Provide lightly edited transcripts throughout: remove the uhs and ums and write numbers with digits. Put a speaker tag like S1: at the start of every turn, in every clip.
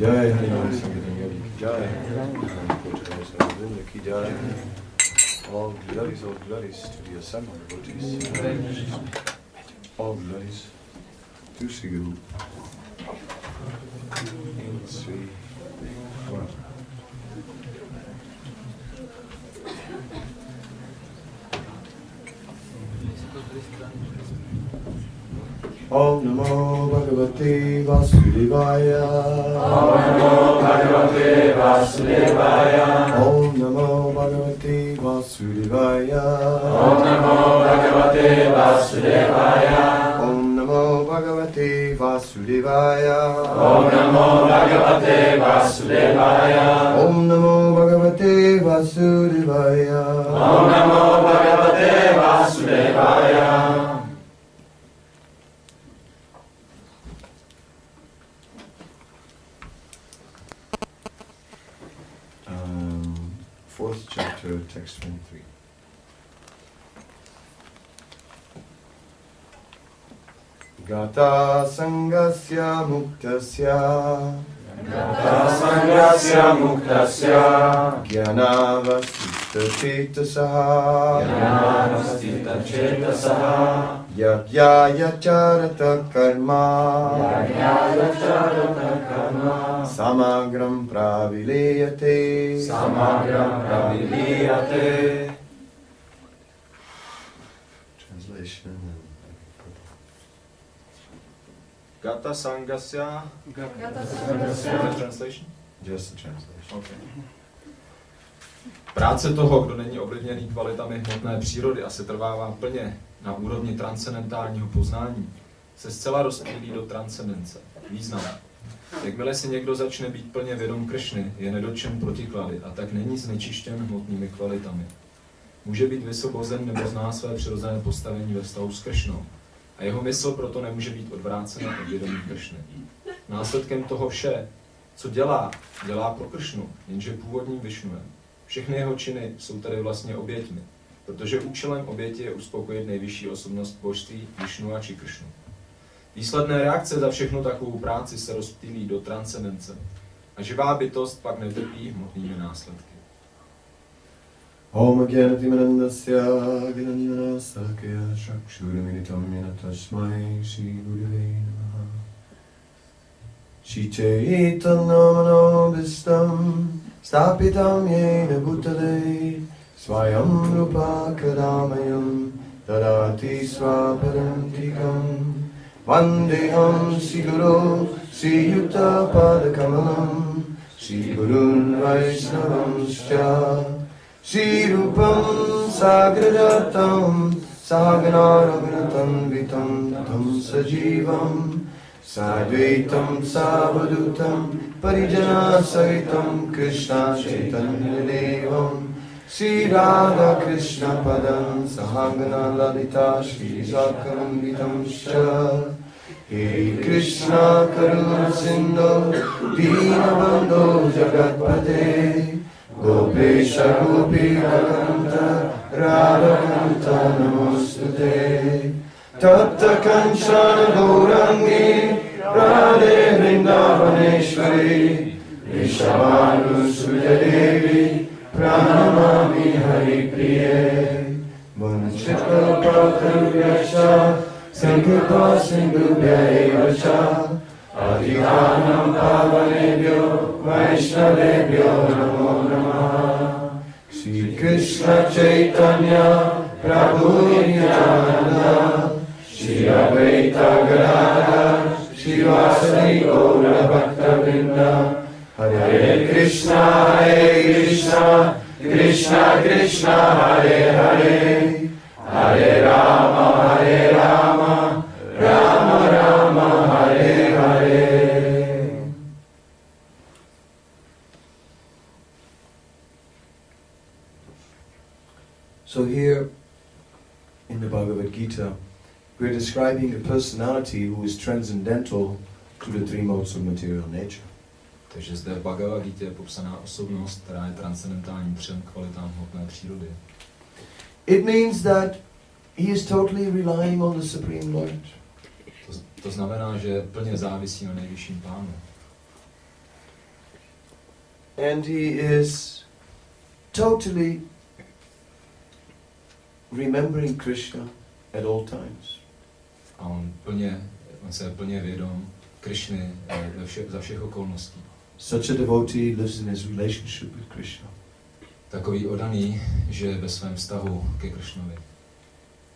S1: Jai Hare Jai Jai. All glories to the assembled devotees. All glories to Sri Guru. In Sri Guru. Om Namo Bhagavate Vasudevaya.
S2: Om Namo Bhagavate Vasudevaya.
S1: Om Namo Bhagavate Vasudevaya.
S2: Om Namo Bhagavate Vasudevaya.
S1: Om Namo Bhagavate Vasudevaya.
S2: Om Namo Bhagavate Vasudevaya.
S1: Om Namo Bhagavate Vasudevaya.
S2: Om Namo Bhagavate Vasudevaya.
S1: Fourth chapter, text 23. Gata sangasya muktasya.
S2: Gata sangasya muktasya.
S1: Jnanavastita chetasaha.
S2: Jnanavastita chetasaha.
S1: Yajyayacharata karma.
S2: Yajyayacharata karma.
S1: Samagram pravileyate.
S2: Samagram pravileyate.
S1: Translation.
S3: Gata sangasya. Translation?
S1: Just the translation.
S3: Okay. Práce toho, kdo není ovlivněný kvalitami hmotné přírody a se trvává plně na úrovni transcendentálního poznání, se zcela rozptýlí do transcendence. Význam. Jakmile si někdo začne být plně vědom Krishny, je nedotčen protiklady a tak není znečištěn hmotnými kvalitami. Může být vysvobozen nebo zná své přirozené postavení ve vztahu s Krishnou a jeho mysl proto nemůže být odvrácena od vědomí Krishny. Následkem toho vše, co dělá pro Krishnu, jenže původním Višnuem. Všechny jeho činy jsou tedy vlastně oběťmi, protože účelem oběti je uspokojit nejvyšší osobnost božství Višnu a či Krishnu. Výsledné reakce za všechnu takovou práci se rozptýlí do transcendence a živá bytost pak netrpí hmotnými následky.
S1: Om Gyanatimandasya Gyananjana Salakya Chakshurmilitam Yena Tasmai Shri Gurave Namaha. Shri Chaitanya-Manobhistam Stapitam Yena Bhutale Swayam Rupa Kadamayam Dadati Swaparantikam Vandeham Sri Guru Sri Yukta Padakamalam Sri Gurun Vaishnavamscha Shri Rupam Sagradatam Sagana Raghunatam Vitam Tam Sajivam Sadvaitam Savadutam Parijana Sahitam Krishna Chaitanya Devam Sri Radha Krishna Padam Sahagana Lalita Shri Sakaram Vitam Shah He Krishna Karuna Sindhu Dinabandhu Jagatpate Gopesha Gopikakanta Radhakanta Namostute Tapta Kanchana Gaurangi Radhe Vrindavaneshwari Rishabhanu Sujadevi Pranamami Hari Priye Vanchikalpatarubhyascha Sankirpa Sindhubhya Evacha Adhikanam Pavanebhyo Vaishnavebhyo Namo Namaha Shri Krishna Chaitanya Prabhu Nityananda Shri Advaita Gadadhar Shri Vasari Gaura Bhakta Vrinda Hare Krishna Krishna Krishna Hare Hare Hare Rama Rama Rama Hare Hare. So here in the Bhagavad-gita, we're describing a personality who is transcendental to the three modes of material nature.
S3: Takže zde v Bhagavad-gitě je popsaná osobnost, která je transcendentální třem kvalitám hmotné přírody.
S1: It means that he is totally relying on the Supreme Lord.
S3: To znamená, že plně závisí na nejvyšším pánu.
S1: And he is totally remembering Krishna at all times.
S3: A on se je plně vědom Krishny za všech okolností.
S1: Such a devotee lives in his relationship with Krishna.
S3: Takový oddaný, že je ve svém vztahu ke Krishnovi.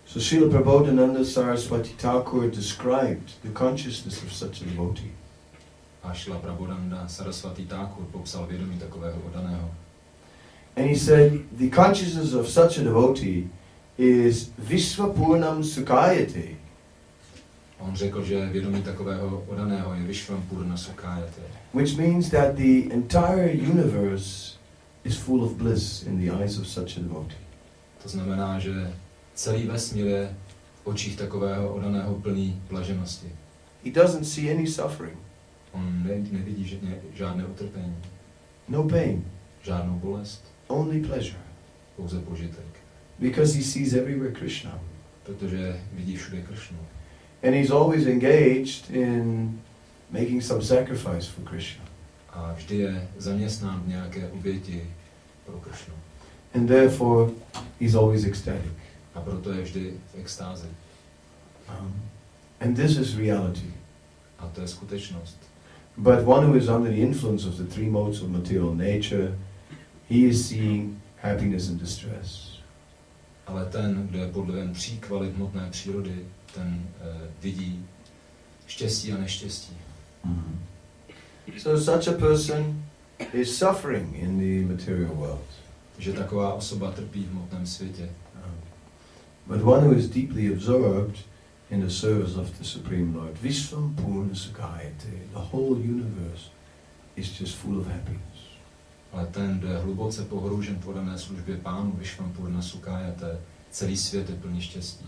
S1: So Srila Prabodhananda Saraswati Thakur described the consciousness of such a devotee.
S3: A Srila Prabodhananda Saraswati Thakur popsal vědomí takového oddaného.
S1: And he said, the consciousness of such a devotee is Vishvapurnam Sukhayate.
S3: On řekl, že vědomí takového oddaného je Vishvampurna Sukhayate.
S1: Which means that the entire universe is full of bliss in the eyes of such a devotee.
S3: To znamená, že celý vesmír je v očích takového oddaného plný blaženosti.
S1: He doesn't see any suffering.
S3: On nevidí žádné utrpení.
S1: No pain.
S3: Žádnou bolest.
S1: Only pleasure.
S3: Pouze požitek.
S1: Because he sees everywhere Krishna.
S3: Protože vidí všude Krishnu.
S1: And he's always engaged in making some sacrifice for Krishna.
S3: A vždy je zaměstnán v nějaké oběti pro Krishnu.
S1: And therefore he's always ecstatic.
S3: A proto je vždy v extázi.
S1: And this is reality.
S3: A to je skutečnost.
S1: But one who is under the influence of the three modes of material nature, he is seeing happiness and distress.
S3: Ale ten, kdo je pod vlivem tří kvalit hmotné přírody, ten vidí štěstí a neštěstí.
S1: So such a person is suffering in the material world.
S3: Že taková osoba trpí v hmotném světě.
S1: But one who is deeply absorbed in the service of the Supreme Lord, Vishvampurna Sukhayate, the whole universe is just full of happiness.
S3: Ale ten, kdo je hluboce pohroužen v oddané službě Pánu, Vishvampurna Sukhayate, celý svět je plný štěstí.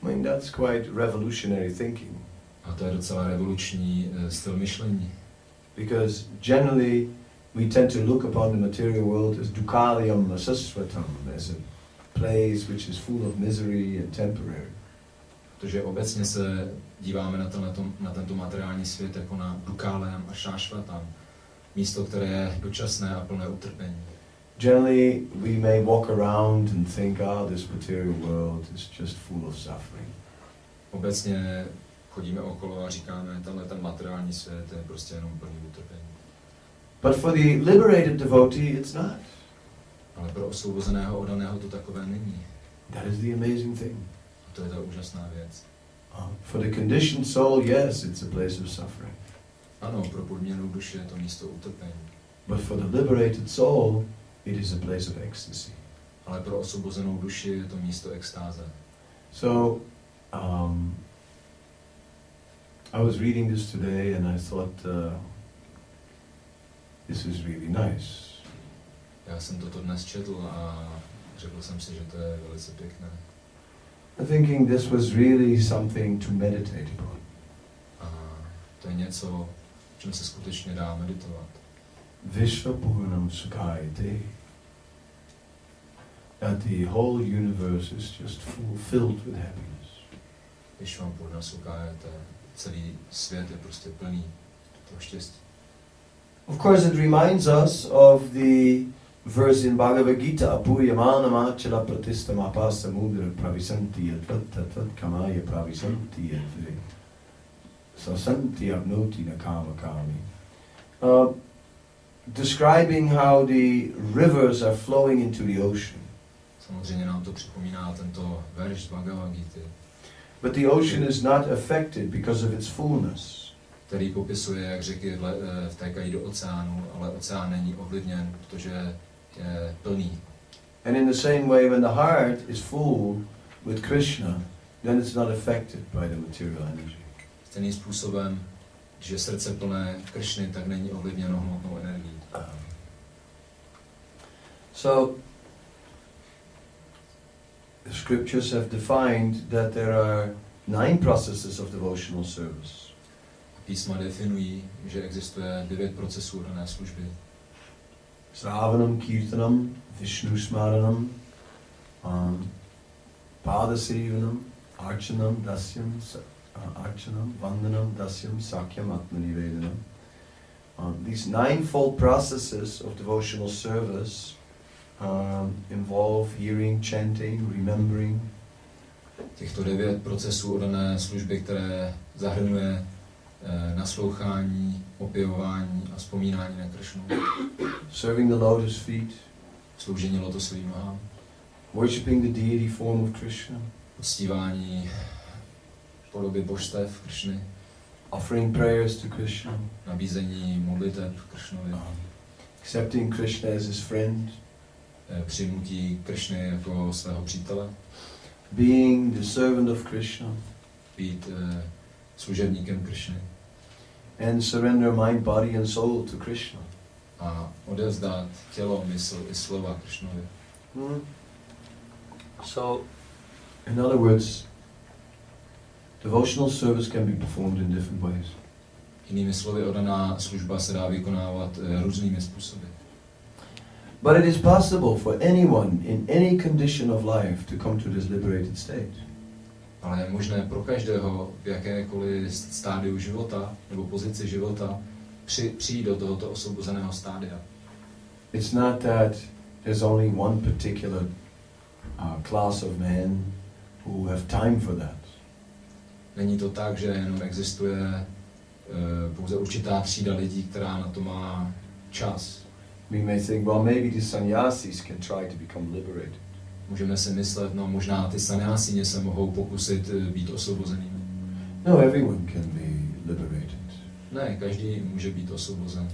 S1: I mean, that's quite revolutionary thinking.
S3: A to je docela revoluční styl myšlení.
S1: Because generally we tend to look upon the material world as dukkhalayam asasvatam, as a place which is full of misery and temporary.
S3: Protože obecně se díváme na tento materiální svět jako na dukkhalayam a šášvatam, místo, které je dočasné a plné utrpení.
S1: Generally we may walk around and think, this material world is just full of suffering.
S3: Obecně chodíme okolo a říkáme, ten materiální svět je prostě jenom plný utrpení.
S1: But for the liberated devotee, it's not.
S3: Ale pro osvobozeného oddaného to takové není.
S1: That is the amazing thing.
S3: A to je ta úžasná věc.
S1: For the conditioned soul, yes, it's a place of suffering.
S3: Ano, pro podměnou duše je to místo utrpení.
S1: But for the liberated soul, it is a place of ecstasy.
S3: Ale pro osvobozenou duši je to místo extáze.
S1: So, I was reading this today and I thought, this is really nice.
S3: Já jsem toto dnes četl a řekl jsem si, že to je velice pěkné.
S1: I'm thinking this was really something to meditate upon.
S3: A to je něco, o čem se skutečně dá meditovat.
S1: Vishvapurnam Sukhayate. That the whole universe is just filled with happiness.
S3: Vishvampurna Sukhayate. Celý svět je prostě plný toho štěstí.
S1: Of course, it reminds us of the verse in Bhagavad-gita, Apuryamanam achala pratistam apasa mudra pravisanti yadvat kamaya pravisanti yadvi sasanti abnoti nakama kami. Describing how the rivers are flowing into the ocean.
S3: Samozřejmě nám to připomíná tento verš z Bhagavad-gity.
S1: But the ocean is not affected because of its fullness.
S3: Který popisuje, jak řeky vtékají do oceánu, ale oceán není ovlivněn, protože je plný.
S1: And in the same way, when the heart is full with Krishna, then it's not affected by the material energy.
S3: Stejným způsobem, když je srdce plné Krishny, tak není ovlivněno hmotnou energií.
S1: So, the scriptures have defined that there are 9 processes of devotional service.
S3: Písma definují, že existuje 9 procesů dané služby.
S1: Sravanam, kirtanam, Vishnu smaranam, padasevanam, archanam, dasyam, vandanam, dasyam, sakyam, atmanivedanam. These ninefold processes of devotional service involve hearing, chanting, remembering.
S3: Těchto 9 procesů oddané služby, které zahrnuje naslouchání, opěvování a vzpomínání na Krishnu.
S1: Serving the lotus feet.
S3: Sloužení lotosovým nohám.
S1: Worshipping the deity form of Krishna.
S3: Uctívání podoby božstev Krishny.
S1: Offering prayers to Krishna.
S3: Nabízení modliteb Krishnovi.
S1: Accepting Krishna as his friend.
S3: Přijmutí Krishny jako svého přítele.
S1: Being the servant of Krishna.
S3: Být služebníkem Krishny.
S1: And surrender mind, body and soul to Krishna.
S3: A odevzdat tělo, mysl i slova Krishnovi.
S1: So, in other words, devotional service can be performed in different ways.
S3: Jinými slovy, oddaná služba se dá vykonávat různými způsoby.
S1: But it is possible for anyone in any condition of life to come to this liberated state.
S3: Ale je možné pro každého v jakékoliv stádiu života nebo pozici života přijít do tohoto osvobozeného stádia.
S1: It's not that there's only one particular class of men who have time for that.
S3: Není to tak, že jenom existuje pouze určitá třída lidí, která na to má čas.
S1: We may think, well, maybe the sannyasis can try to become liberated.
S3: Můžeme si myslet, no možná ty sannyásíni se mohou pokusit být osvobozenými.
S1: No, everyone can be liberated.
S3: Ne, každý může být osvobozen.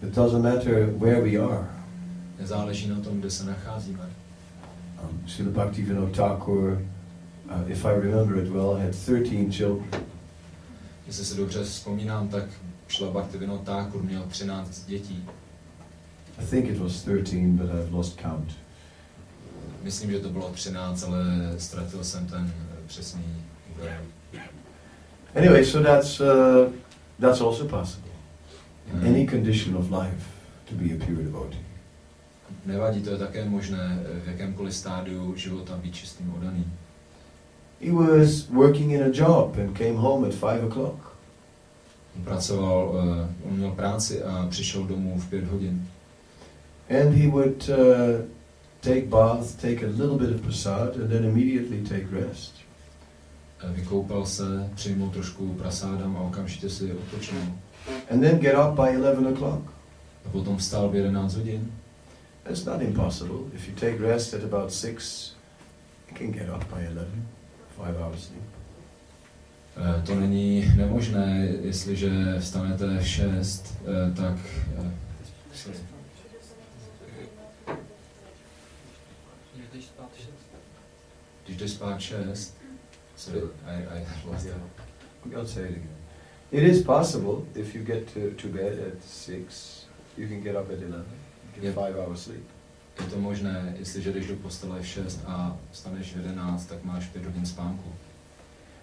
S1: It doesn't matter where we are.
S3: Nezáleží na tom, kde se nacházíme.
S1: Srila Bhaktivinoda Thakur, if I remember it well, had 13 children.
S3: Jestli se dobře vzpomínám, tak Srila Bhaktivinoda Thakur měl 13 dětí.
S1: I think it was 13, but I've lost count.
S3: Myslím, že to bylo 13, ale ztratil jsem ten přesný údaj.
S1: Anyway, so that's also possible. In any condition of life to be a pure devotee.
S3: Nevadí, to je také možné v jakémkoliv stádiu života být čistým oddaným.
S1: He was working in a job and came home at 5 o'clock.
S3: On měl práci a přišel domů v 5 hodin.
S1: And he would take bath, take a little bit of prasad, and then immediately take rest.
S3: Vykoupal se, přijmul trošku prasádam a okamžitě si odpočinul.
S1: And then get up by 11 o'clock.
S3: A potom vstal v 11 hodin.
S1: It's not impossible. If you take rest at about 6, you can get up by 11, 5 hours sleep.
S3: To není nemožné, jestliže vstanete v 6, tak... Když jdeš spát 6, sorry, I lost it.
S1: I'll say it again. It is possible if you get to bed at 6, you can get up at 11, get 5 hours sleep.
S3: Je to možné, jestliže jdeš do postele v 6 a vstaneš v 11, tak máš 5 hodin spánku.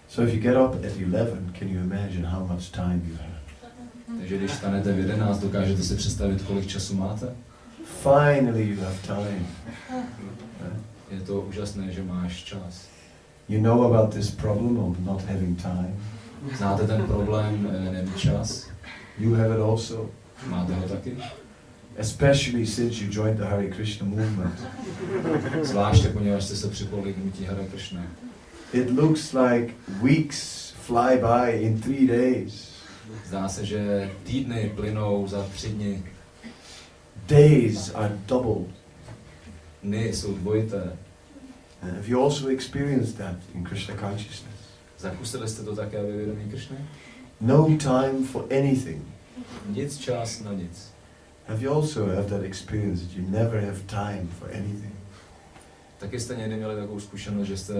S1: So if you get up at 11, can you imagine how much time you have?
S3: Takže když vstanete v 11, dokážete si představit, kolik času máte?
S1: Finally you have time.
S3: Je to úžasné, že máš čas.
S1: You know about this problem of not having time?
S3: Znáte ten problém nemít čas?
S1: You have it also.
S3: Máte ho taky?
S1: Especially since you joined the Hare Krishna movement.
S3: Zvláště, poněvadž jste se připojili k hnutí Hare Krishna.
S1: It looks like weeks fly by in 3 days.
S3: Zdá se, že týdny plynou za 3 dny.
S1: Days are doubled.
S3: Dny jsou dvojité.
S1: Have you also experienced that in Krishna consciousness?
S3: Zakusili jste to také ve vědomí Krishny?
S1: No time for anything.
S3: Nic čas na nic.
S1: Have you also had that experience that you never have time for anything?
S3: Taky jste někdy měli takovou zkušenost, že jste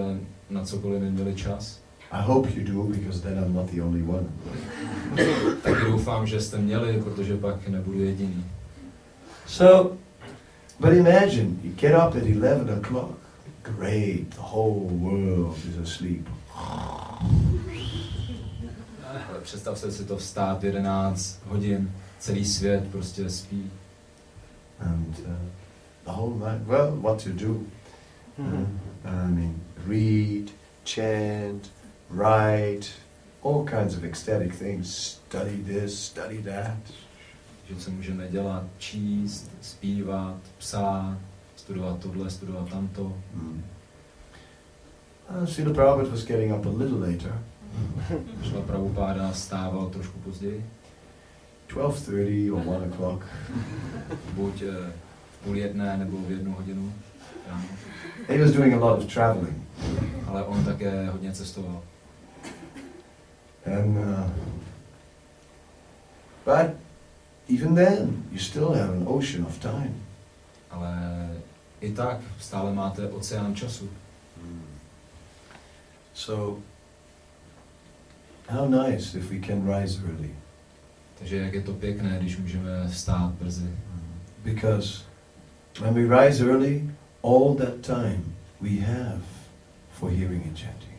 S3: na cokoliv neměli čas?
S1: I hope you do, because then I'm not the only one.
S3: Taky doufám, že jste měli, protože pak nebudu jediný.
S1: So, but imagine, you get up at 11 o'clock. Great, the whole world is asleep.
S3: Ale představte si to, vstát 11 hodin, celý svět prostě spí.
S1: And the whole night, well, what to do? I mean, read, chant, write, all kinds of ecstatic things. Study this, study that.
S3: Že co můžeme dělat, číst, zpívat, psát, studovat tohle, studovat tamto.
S1: Srila Prabhupada was getting up a little later.
S3: Srila Prabhupada stával trošku později.
S1: 12:30 or 1 o'clock.
S3: Buď v 12:30 nebo v 1 hodinu ráno.
S1: He was doing a lot of traveling.
S3: Ale on také hodně cestoval.
S1: And but even then, you still have an ocean of time.
S3: Ale i tak stále máte oceán času.
S1: So, how nice if we can rise early.
S3: Takže jak je to pěkné, když můžeme vstát brzy.
S1: Because when we rise early, all that time we have for hearing and chanting.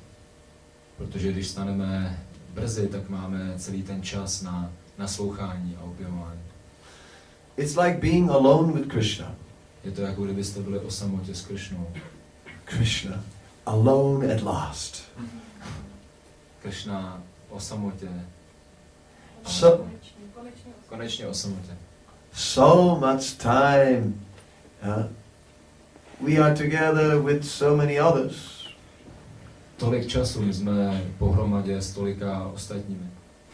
S3: Protože když staneme brzy, tak máme celý ten čas na naslouchání a opěvování.
S1: It's like being alone with Krishna.
S3: Je to jako kdybyste byli o samotě s Krishnou.
S1: Krishna, alone at last.
S3: Krishna o samotě. Konečně o samotě.
S1: So much time. We are together with so many others.
S3: Tolik času jsme pohromadě s tolika ostatními.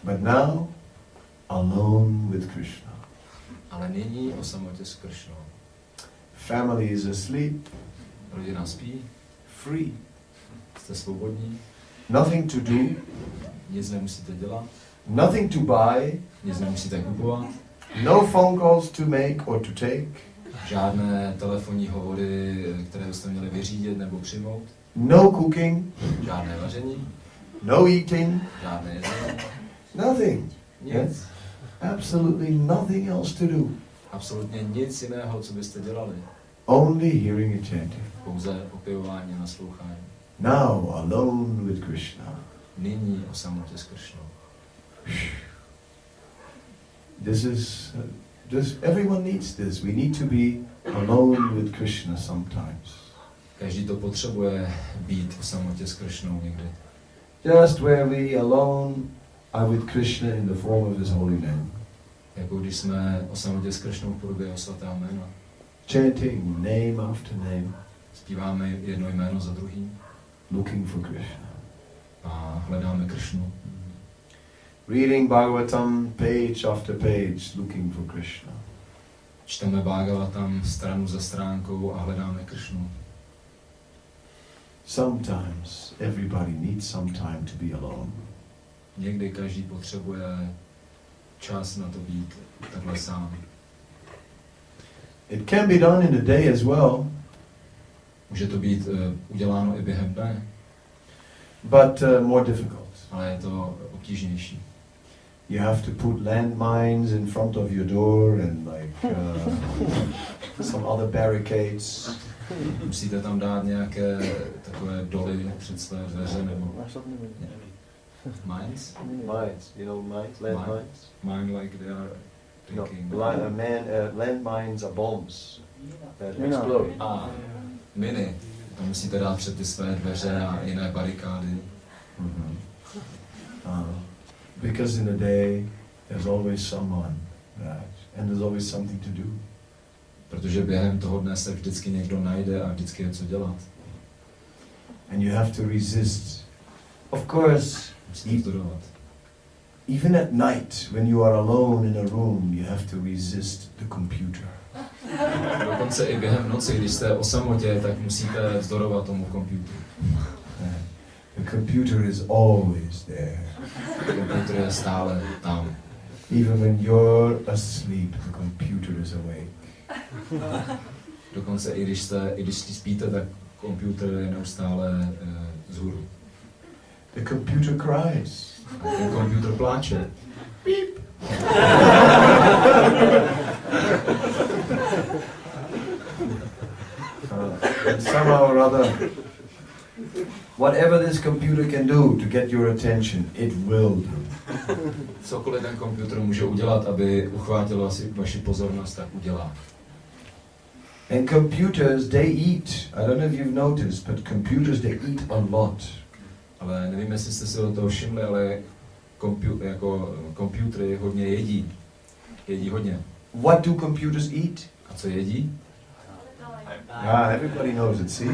S1: But now, alone with Krishna.
S3: Ale nyní o samotě s Krishnou.
S1: Family is asleep.
S3: Rodina spí.
S1: Free.
S3: Jste svobodní.
S1: Nothing to do.
S3: Nic nemusíte dělat.
S1: Nothing to buy.
S3: Nic nemusíte kupovat.
S1: No phone calls to make or to take.
S3: Žádné telefonní hovory, které byste měli vyřídit nebo přijmout.
S1: No cooking.
S3: Žádné vaření.
S1: No eating.
S3: Žádné jedzení.
S1: Nothing.
S3: Nic.
S1: Yes? Absolutely nothing else to do.
S3: Absolutně nic jiného, co byste dělali.
S1: Only hearing and chanting.
S3: Pouze opěvování a naslouchání.
S1: Now alone with Krishna.
S3: Nyní o samotě s Krishnou.
S1: Everyone needs this. We need to be alone with Krishna sometimes.
S3: Každý to potřebuje být o samotě s Krishnou někdy.
S1: Just where we alone are with Krishna in the form of His holy name.
S3: Jako když jsme o samotě s Krishnou v podobě jeho svatého jména.
S1: Chanting name after name.
S3: Zpíváme jedno jméno za druhým.
S1: Looking for Krishna.
S3: A hledáme Krishnu.
S1: Reading Bhagavatam page after page, looking for Krishna.
S3: Čteme Bhagavatam stranu za stránkou a hledáme Krishnu.
S1: Sometimes everybody needs some time to be alone.
S3: Někdy každý potřebuje čas na to být takhle sám.
S1: It can be done in a day as well.
S3: Může to být uděláno i během dne.
S1: But more difficult.
S3: Ale je to obtížnější.
S1: You have to put landmines in front of your door and like some other barricades.
S3: Musíte tam dát nějaké takové doly před své dveře nebo... Mines?
S1: Mines, you know mines, landmines?
S3: Mine like they are thinking...
S1: No, landmines are bombs that explode.
S3: Miny. Tam musíte dát před ty své dveře a jiné barikády.
S1: Because in a day there's always someone, right? And there's always something to do.
S3: Protože během toho dne se vždycky někdo najde a vždycky je co dělat.
S1: And you have to resist. Of course, even at night, when you are alone in a room, you have to resist the computer.
S3: Dokonce i během noci, když jste o samotě, tak musíte vzdorovat tomu počítači.
S1: The computer is always there.
S3: Computer je stále tam.
S1: Even when you're asleep, the computer is awake.
S3: Dokonce i když spíte, tak počítač je neustále vzhůru.
S1: The computer cries.
S3: Ten počítač pláče.
S1: Beep. And somehow or other, whatever this computer can do to get your attention, it will do.
S3: Cokoliv ten počítač může udělat, aby uchvátil vaši pozornost, tak udělá.
S1: And computers, they eat. I don't know if you've noticed, but computers, they eat a lot.
S3: Ale nevím, jestli jste si do toho všimli, ale komputery hodně jedí. Jedí hodně.
S1: What do computers eat?
S3: A co jedí?
S1: Everybody knows it, see?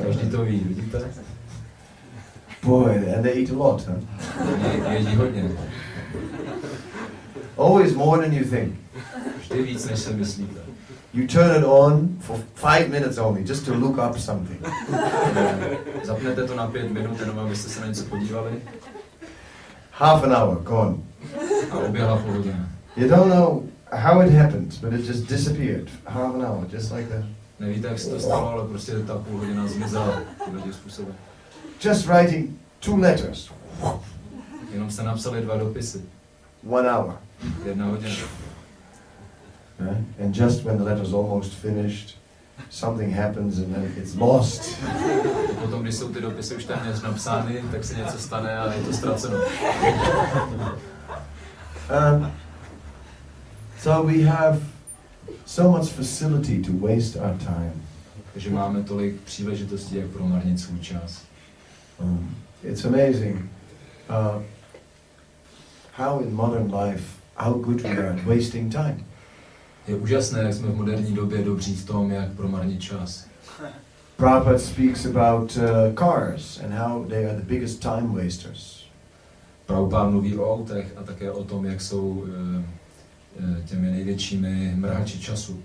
S3: Každý to ví, vidíte?
S1: Boy, and they eat a lot, huh?
S3: Jedí hodně.
S1: Always more than you think.
S3: Vždy víc, než si myslíte.
S1: You turn it on for 5 minutes only, just to look up something.
S3: Zapnete to na 5 minut, jenom abyste se na něco podívali.
S1: Half an hour, gone.
S3: A uběhla půl hodina.
S1: You don't know how it happened, but it just disappeared. Half an hour, just like that.
S3: Nevíte, jak se to stalo, ale prostě ta půl hodina zmizela tímhle způsobem.
S1: Just writing 2 letters.
S3: Jenom jste napsali 2 dopisy.
S1: 1 hour.
S3: 1 hodina.
S1: And just when the letter's almost finished, something happens and then it's lost.
S3: A potom, když jsou ty dopisy už téměř napsány, tak se něco stane a je to ztraceno.
S1: So we have so much facility to waste our time.
S3: Takže máme tolik příležitostí, jak promarnit svůj čas.
S1: It's amazing how in modern life, how good we are at wasting time.
S3: Je úžasné, jak jsme v moderní době dobří v tom, jak promarnit čas.
S1: Prabhupada speaks about cars and how they are the biggest time wasters.
S3: Prabhupada mluví o autech a také o tom, jak jsou těmi největšími mrhači času.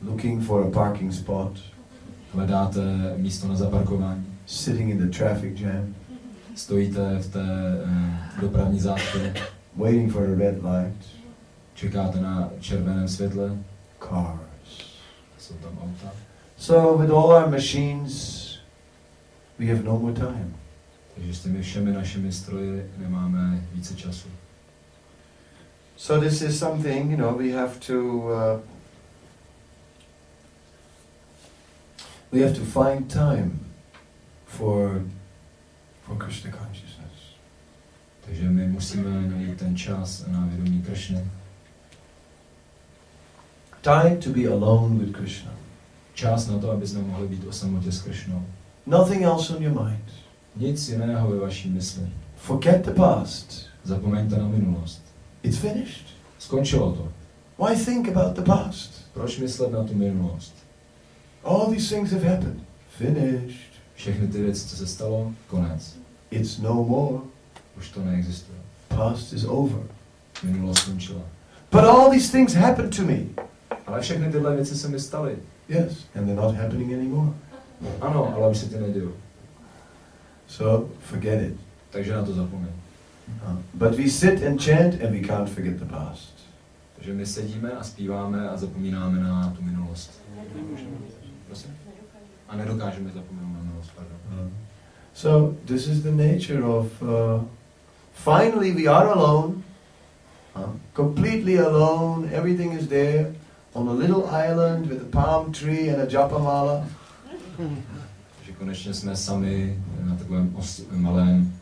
S1: Looking for a parking spot.
S3: Hledáte místo na zaparkování.
S1: Sitting in the traffic jam.
S3: Stojíte v té dopravní zácpě.
S1: Waiting for a red light.
S3: Čekáte na červeném světle.
S1: Cars.
S3: Jsou tam auta.
S1: So with all our machines, we have no more time.
S3: Takže s těmi všemi našimi stroji nemáme více času.
S1: So this is something, you know, we have to find time for Krishna consciousness.
S3: Takže my musíme najít ten čas na vědomí Krishny.
S1: Time to be alone with Krishna.
S3: Čas na to, aby jsme mohli být o samotě s Krishnou.
S1: Nothing else on your mind.
S3: Nic jiného ve vaší mysli.
S1: Forget the past.
S3: Zapomeňte na minulost.
S1: It's finished.
S3: Skončilo to.
S1: Why think about the past?
S3: Proč myslet na tu minulost?
S1: All these things have happened. Finished.
S3: Všechny ty věci, co se stalo, konec.
S1: It's no more.
S3: Už to neexistuje.
S1: Past is over.
S3: Minulost skončila.
S1: But all these things happened to me.
S3: Ale všechny tyhle věci se mi staly.
S1: Yes, and they're not happening anymore.
S3: Ano, ale už se ty nedějou.
S1: So, forget it.
S3: Takže na to zapomeň.
S1: But we sit and chant and we can't forget the past.
S3: Takže my sedíme a zpíváme a zapomínáme na tu minulost. Prosím? A nedokážeme zapomenout na minulost, pardon.
S1: So, this is the nature of... finally we are alone. Completely alone. Everything is there. On a little island with a palm tree and a japamala.
S3: Takže konečně jsme sami na takovém malém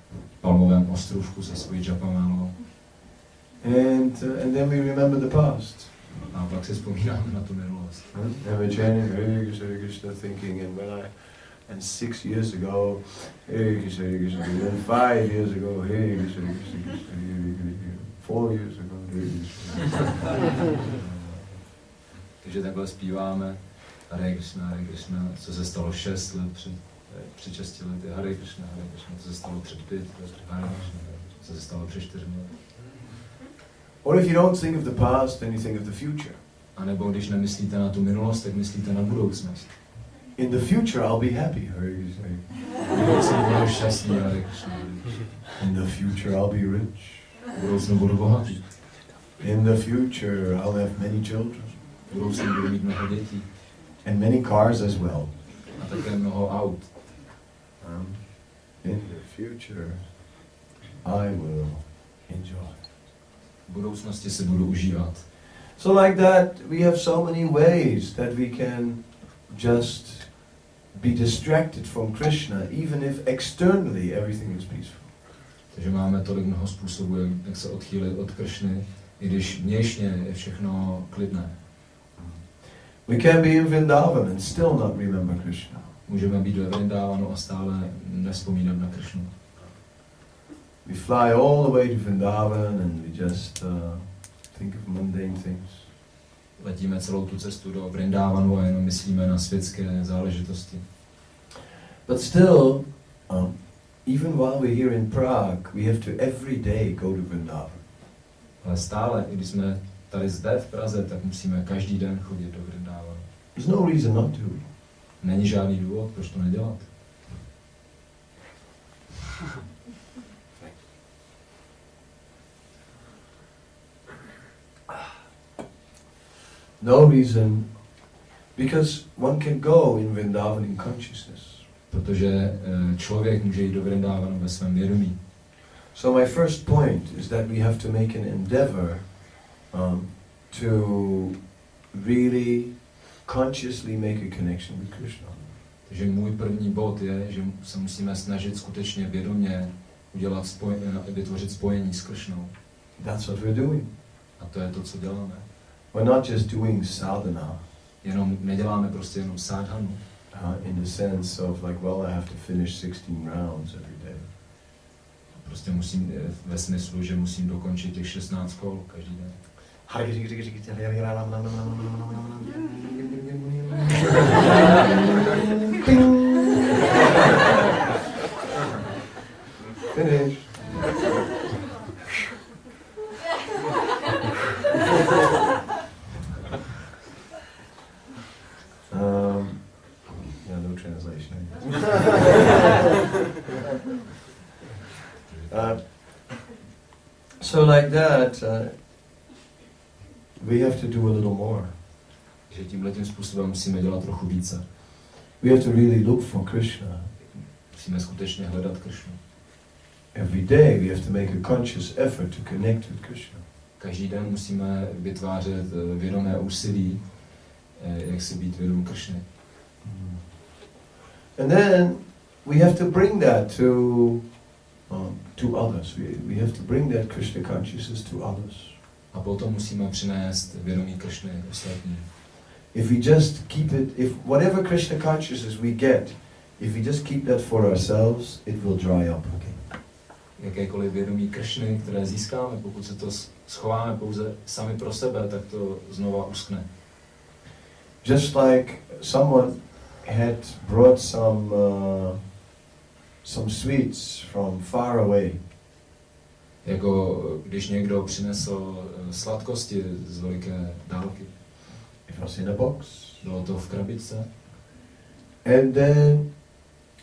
S3: palmovém ostrůvku se svojí japamalou.
S1: And then we remember the past.
S3: A pak si vzpomínáme na tu minulost.
S1: And we're chanting Hare Krishna, thinking, and 6 years ago, Hare Krishna, and 5 years ago, Hare Krishna, Hare Krishna, 4 years ago, Hare Krishna.
S3: Takže takhle zpíváme Hare Krishna, co se stalo 6 let před 6 lety, Hare Krishna, co se stalo před 5 let, Hare Krishna, co se stalo před 4 lety.
S1: Or if you don't think of the past, then you think of the future.
S3: A nebo když nemyslíte na tu minulost, tak myslíte na budoucnost.
S1: In the future I'll be happy, Hare Krishna.
S3: V budoucnu budu šťastný, Hare Krishna.
S1: In the future I'll be rich.
S3: V budoucnu budu bohatý.
S1: In the future I'll have many children.
S3: V budoucnu budu mít mnoho dětí.
S1: And many cars as well.
S3: A také mnoho aut.
S1: In the future I will enjoy.
S3: V budoucnosti si budu užívat.
S1: So like that, we have so many ways that we can just be distracted from Krishna, even if externally everything is peaceful.
S3: Takže máme tolik mnoho způsobů, jak se odchýlit od Krishny, i když vnějšně je všechno klidné.
S1: We can be in Vrindavan and still not remember Krishna.
S3: Můžeme být ve Vrindavanu a stále nevzpomínat na Krishnu.
S1: We fly all the way to Vrindavan and we just think of mundane things.
S3: Letíme celou tu cestu do Vrindávanu a jenom myslíme na světské záležitosti.
S1: But still, even while we're here in Prague, we have to every day go to Vrindavan.
S3: Ale stále, i když jsme tady zde v Praze, tak musíme každý den chodit do Vrindávanu.
S1: There's no reason not to.
S3: Není žádný důvod, proč to nedělat.
S1: No reason, because one can go in Vrindavan in consciousness.
S3: Protože člověk může jít do Vrindávanu ve svém vědomí.
S1: So my first point is that we have to make an endeavor to really consciously make a connection with Krishna.
S3: Takže můj první bod je, že se musíme snažit skutečně vědomě vytvořit spojení s Krishnou.
S1: That's what we're doing.
S3: A to je to, co děláme.
S1: We're not just doing sadhana.
S3: Jenom neděláme prostě jenom sadhanu.
S1: In the sense of like, well, I have to finish 16 rounds every day.
S3: Prostě musím, ve smyslu, že musím dokončit těch 16 kol každý den.
S1: Finish. Yeah, no translation. So like that, we have to do a little more.
S3: Že tímhletím způsobem musíme dělat trochu více.
S1: We have to really look for Krishna.
S3: Musíme skutečně hledat Krishnu.
S1: Every day we have to make a conscious effort to connect with Krishna.
S3: Každý den musíme vytvářet vědomé úsilí, jak si být vědom Krishny.
S1: And then we have to bring that to others. We have to bring that Krishna consciousness to others.
S3: A potom musíme přinést vědomí Krishny ostatním.
S1: If we just keep it, if whatever Krishna consciousness we get, if we just keep that for ourselves, it will dry up again.
S3: Jakékoliv vědomí Krishny, které získáme, pokud se to schováme pouze sami pro sebe, tak to znova uschne.
S1: Just like someone had brought some sweets from far away.
S3: Jako když někdo přinesl sladkosti z veliké dálky.
S1: It was in a box.
S3: Bylo to v krabičce.
S1: And then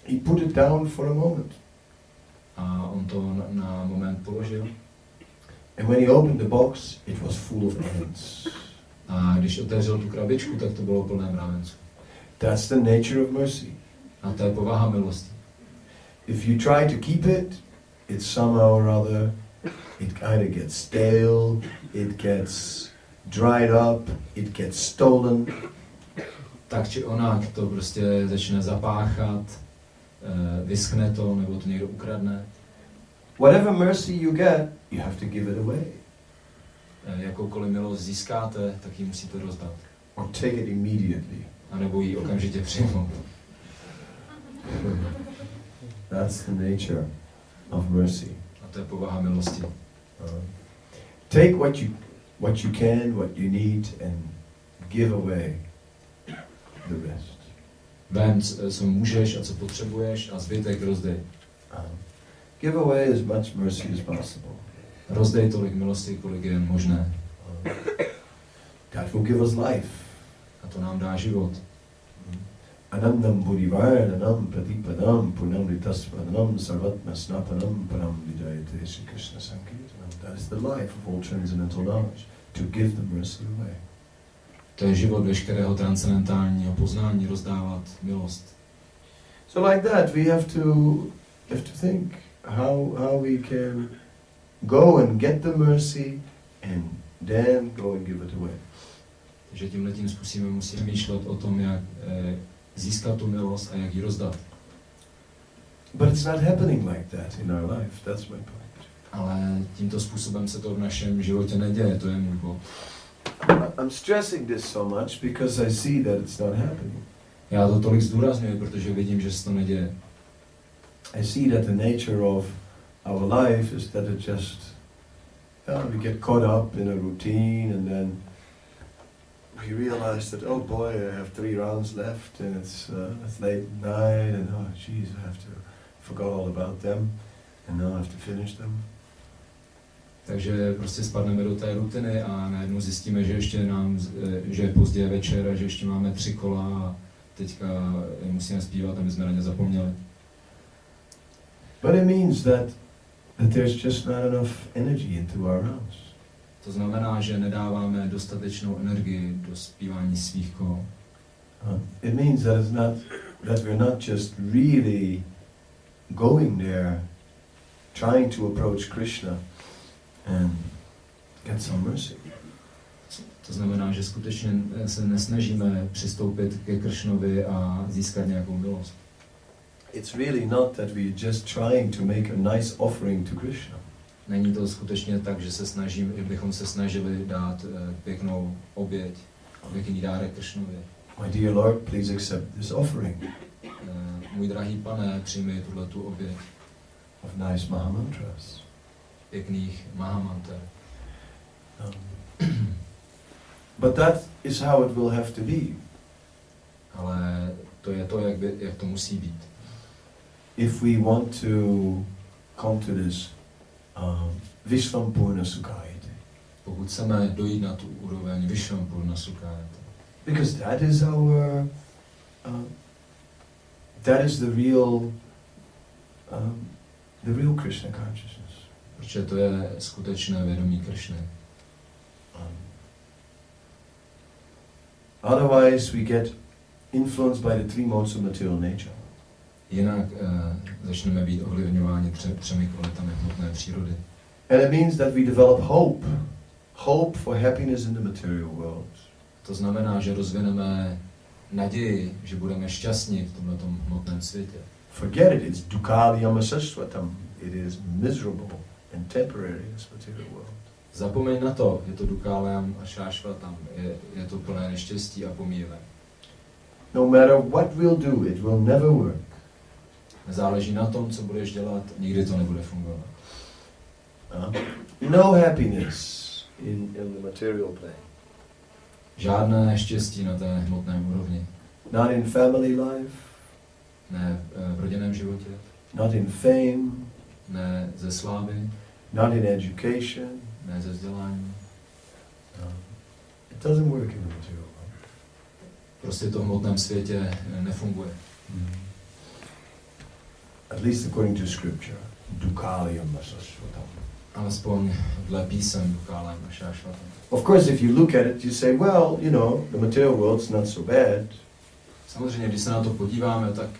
S1: he put it down for a moment.
S3: A on to na moment položil.
S1: And when he opened the box, it was full of ants.
S3: A když otevřel tu krabičku, tak to bylo plné mravenců.
S1: That's the nature of mercy.
S3: A to je povaha milosti.
S1: If you try to keep it, it's somehow or other, it either gets stale, it gets dried up, it gets stolen.
S3: Tak či onak to prostě začne zapáchat, vyschne to, nebo to někdo ukradne.
S1: Whatever mercy you get, you have to give it away.
S3: Jakoukoliv milost získáte, tak ji musíte rozdat.
S1: Or take it immediately.
S3: A nebo ji okamžitě přijmout.
S1: That's the nature of mercy.
S3: A to je povaha milosti.
S1: Take what you can, what you need, and give away the rest.
S3: Vem, co můžeš a co potřebuješ a zbytek rozdej.
S1: Give away as much mercy as possible.
S3: Rozdej tolik milosti, kolik je jen možné.
S1: God will give us life.
S3: A to nám dá život.
S1: Anandam buddhivarnanam pratipadam punamritasvanam sarvatma snapanam param vidayate Sri Krishna sankirtanam. That is the life of all transcendental knowledge, to give the mercy away.
S3: To je život veškerého transcendentálního poznání, rozdávat milost.
S1: So like that we have to think how we can go and get the mercy and then go and give it away.
S3: Takže tímhletím způsobem musíme myšlet o tom, jak získat tu milost a jak ji rozdat.
S1: But it's not happening like that in our life. That's my point.
S3: Ale tímto způsobem se to v našem životě neděje, to je můj bod.
S1: I'm stressing this so much because I see that it's not happening.
S3: Já to tolik zdůrazňuji, protože vidím, že se to neděje.
S1: I see that the nature of our life is that it just, we get caught up in a routine, and then we realize that, oh boy, I have 3 rounds left, and it's late at night, and oh jeez, I have to forgot all about them, and now I have to finish them.
S3: Takže prostě spadneme do té rutiny a najednou zjistíme, že ještě že je pozdě večer a že ještě máme 3 kola a teďka musíme zpívat, aby jsme na ně zapomněli.
S1: But it means that there's just not enough energy into our rounds.
S3: To znamená, že nedáváme dostatečnou energii do zpívání svých kol.
S1: It means that we're not just really going there, trying to approach Krishna and get some mercy.
S3: To znamená, že skutečně se nesnažíme přistoupit ke Krishnovi a získat nějakou milost.
S1: It's really not that we're just trying to make a nice offering to Krishna.
S3: Není to skutečně tak, že bychom se snažili dát pěknou oběť, pěkný dárek Krishnovi.
S1: My dear Lord, please accept this offering.
S3: Můj drahý pane, přijmi tuhletu oběť.
S1: Of nice Mahamantras.
S3: Pěkných Mahamanter.
S1: But that is how it will have to be.
S3: Ale to je to, jak to musí být.
S1: If we want to come to this Vishvampurna Sukhayate.
S3: Pokud chceme dojít na tu úroveň Vishvampurna Sukhayate.
S1: Because that is our, that is the real Krishna consciousness.
S3: Protože to je skutečné vědomí Krishny.
S1: Otherwise we get influenced by the 3 modes of material nature.
S3: Jinak začneme být ovlivňováni 3 kvalitami hmotné přírody.
S1: And it means that we develop hope for happiness in the material world.
S3: To znamená, že rozvineme naději, že budeme šťastní v tomto hmotném světě.
S1: Forget it, it's dukkhalayam sasvatam. It is miserable and temporary, this material world.
S3: Zapomeň na to, je to dukkhalayam a šášvatam, je to plné neštěstí a pomíjivé.
S1: No matter what we'll do, it will never work.
S3: Nezáleží na tom, co budeš dělat, nikdy to nebude fungovat.
S1: No happiness in the material plane.
S3: Žádné štěstí na té hmotné úrovni.
S1: Not in family life.
S3: Ne v rodinném životě.
S1: Not in fame.
S3: Ne ze slávy.
S1: Not in education.
S3: Ne ze vzdělání.
S1: It doesn't work in the material world.
S3: Prostě to v hmotném světě nefunguje.
S1: At least according to scripture. Dukkhalayam sasvatam.
S3: Alespoň dle písem dukkhalayam a šášvatam.
S1: Of course, if you look at it, you say, well, you know, the material world's not so bad.
S3: Samozřejmě, když se na to podíváme, tak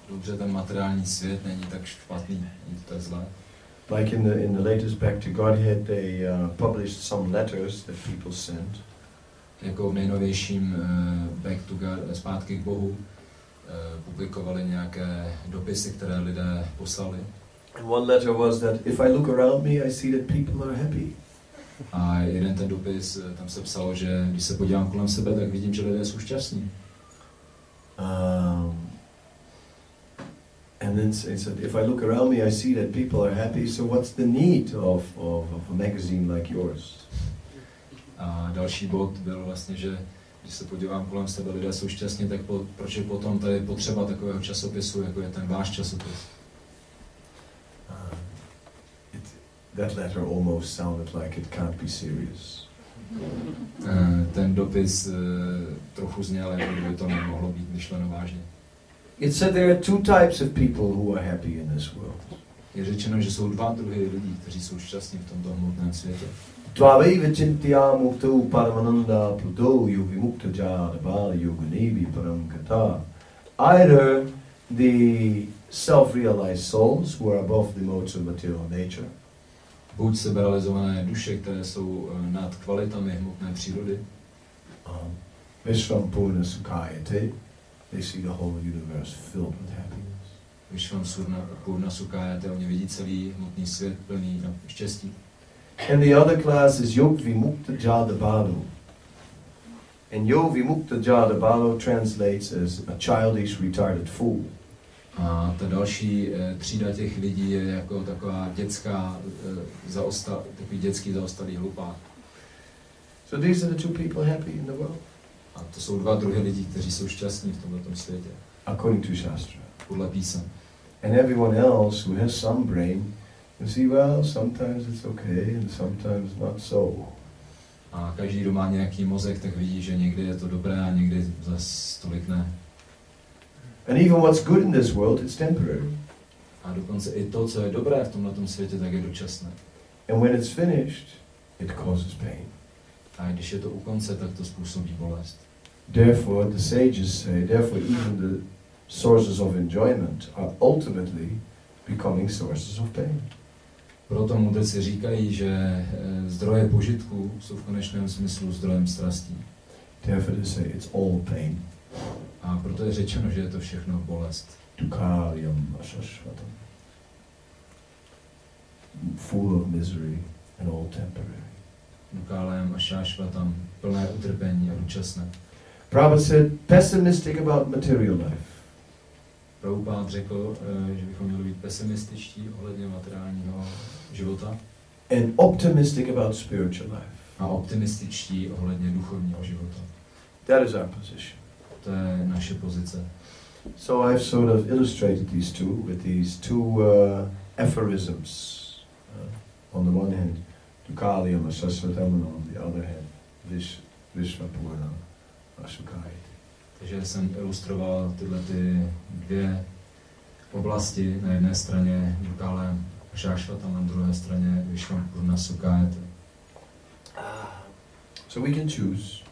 S3: dobře, ten materiální svět není tak špatný, není to tak zlé.
S1: Like in the latest Back to Godhead, they published some letters that people sent.
S3: Jako v nejnovějším Back to God, zpátky k Bohu, publikovali nějaké dopisy, které lidé poslali.
S1: And one letter was that if I look around me, I see that people are happy.
S3: A jeden ten dopis, tam se psalo, že když se podívám kolem sebe, tak vidím, že lidé jsou šťastní.
S1: And then it said, if I look around me, I see that people are happy, so what's the need of a magazine like yours?
S3: A další bod byl vlastně, že když se podívám kolem sebe, lidé jsou šťastní, tak proč je potom tady potřeba takového časopisu, jako je ten váš časopis?
S1: That letter almost sounded like it can't be serious.
S3: Ten dopis trochu zněl, jako by to nemohlo být myšleno vážně.
S1: It said there are 2 types of people who are happy in this world.
S3: Je řečeno, že jsou 2 druhy lidí, kteří jsou šťastní v tomto hmotném světě.
S1: Tvavaiva chintya mukto paramananda pluto yuvimukta jada bala yoganevi paramgata. Either the self-realized souls who are above the modes of material nature,
S3: buď seberealizované duše, které jsou nad kvalitami hmotné přírody,
S1: Vishvampurna Sukhayate, they see the whole universe filled with happiness.
S3: Vishvampurna Sukhayate, oni vidí celý hmotný svět plný štěstí.
S1: And the other class is Yog Vimukta Jada Balu. And Yog Vimukta Jada Balu translates as a childish, retarded fool.
S3: A ta další třída těch lidí je jako taková dětská, takový dětský zaostalý hlupák.
S1: So these are the two people happy in the world.
S3: A to jsou dva druhy lidí, kteří jsou šťastní v tomto světě.
S1: According to Shastra.
S3: Podle písem.
S1: And everyone else who has some brain, you see, well, sometimes it's okay and sometimes not so.
S3: A každý, kdo má nějaký mozek, tak vidí, že někdy je to dobré a někdy zase tolik ne.
S1: And even what's good in this world, it's temporary.
S3: A dokonce i to, co je dobré v tomto světě, tak je dočasné.
S1: And when it's finished, it causes pain.
S3: A když je to u konce, tak to způsobí bolest.
S1: Therefore, the sages say, therefore even the sources of enjoyment are ultimately becoming sources of pain.
S3: Proto mudrci říkají, že zdroje požitku jsou v konečném smyslu zdrojem strastí.
S1: Therefore they say it's all pain.
S3: A proto je řečeno, že je to všechno bolest.
S1: Dukkharyam ashashvatam. Full of misery and all temporary.
S3: Dukkhalyam ashashvatam, plné utrpení a dočasné.
S1: Prabhupada said, pessimistic about material life.
S3: Prabhupada řekl, že bychom měli být pesimističtí ohledně materiálního života.
S1: And optimistic about spiritual life.
S3: A optimističtí ohledně duchovního života.
S1: That is our position.
S3: To je naše pozice.
S1: So I've sort of illustrated these two with these two aphorisms. On the one hand, Dukkhalyam ashashvatam, and on the other hand, Vishvapurna Ashukayati.
S3: Takže jsem ilustroval tyhle ty dvě oblasti. Na jedné straně Dukkhalyam ashashvatam, na druhé straně Vishvapurna Ashukayati.
S1: So we can choose.